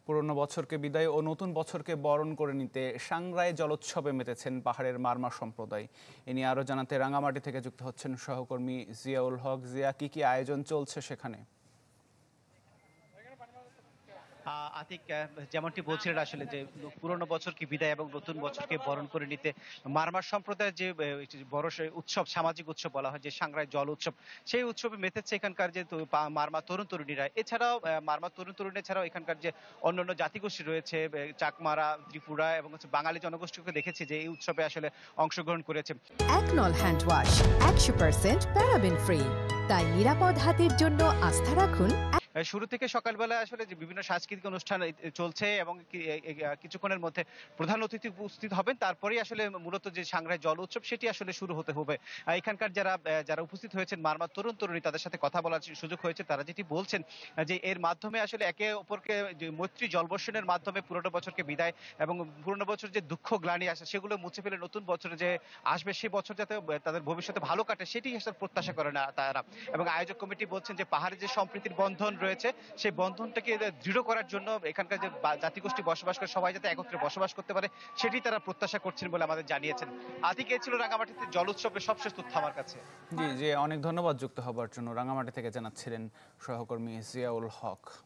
পুরনো বছরকে বিদায় ও নতুন বছরকে বরণ করে নিতে সাংগ্রাই জলোৎসবে মেতেছেন পাহাড়ের মারমা সম্প্রদায়। এ নিয়ে আরও জানাতে রাঙামাটি থেকে যুক্ত হচ্ছেন সহকর্মী জিয়াউল হক। জিয়া, কি আয়োজন চলছে সেখানে? আতিক, যেমনটি বলছিলেন আসলে যে পুরনো বছরকে বিদায় এবং নতুন বছরকে বরণ করে নিতে মারমা সম্প্রদায়ের যে বড় উৎসব, সামাজিক উৎসব বলা হয় যে সাংগ্রাই জল উৎসব, সেই উৎসবে মেতেছে এখানকার যে মারমা তরুণ তরুণীরা। এছাড়াও মারমা তরুণ তরুণী এছাড়াও এখানকার যে অন্যান্য জাতিগোষ্ঠী রয়েছে, চাকমারা, ত্রিপুরা এবং বাঙালি জনগোষ্ঠীকে দেখেছি যে এই উৎসবে আসলে অংশগ্রহণ করেছে। একনল হ্যান্ড ওয়াশ 100% প্যারাবেন ফ্রি, তাই নিরাপদ হাতের জন্য আস্থা রাখুন। শুরু থেকে সকালবেলা আসলে যে বিভিন্ন সাংস্কৃতিক অনুষ্ঠান চলছে এবং কিছুক্ষণের মধ্যে প্রধান অতিথি উপস্থিত হবেন। তারপরেই আসলে মূলত যে সাংগ্রাই জল উৎসব সেটি আসলে শুরু হতে হবে। এখানকার যারা উপস্থিত হয়েছেন মারমা তরুণ তরুণী, তাদের সাথে কথা বলার সুযোগ হয়েছে। তারা যেটি বলছেন যে এর মাধ্যমে আসলে একে অপরকে যে মৈত্রী জলবর্ষণের মাধ্যমে পুরনো বছরকে বিদায় এবং পুরনো বছর যে দুঃখ গ্লানি আসে সেগুলো মুছে ফেলে নতুন বছরে যে আসবে সেই বছর যাতে তাদের ভবিষ্যতে ভালো কাটে সেটি আসলে প্রত্যাশা করে না তারা। এবং আয়োজক কমিটি বলছেন যে পাহাড়ে যে সম্প্রীতির বন্ধন রয়েছে সেই বন্ধনটাকে দৃঢ় করার জন্য এখানকার যে জাতিগোষ্ঠী বসবাস করে সবাই যাতে একত্রে বসবাস করতে পারে সেটি তারা প্রত্যাশা করছেন বলে আমাদের জানিয়েছেন। আতিক, এ ছিল রাঙামাটিতে জল উৎসবের সবশেষ তথ্য আমার কাছে। জি জি, অনেক ধন্যবাদ যুক্ত হবার জন্য। রাঙামাটি থেকে জানাচ্ছিলেন সহকর্মী জিয়াউল হক।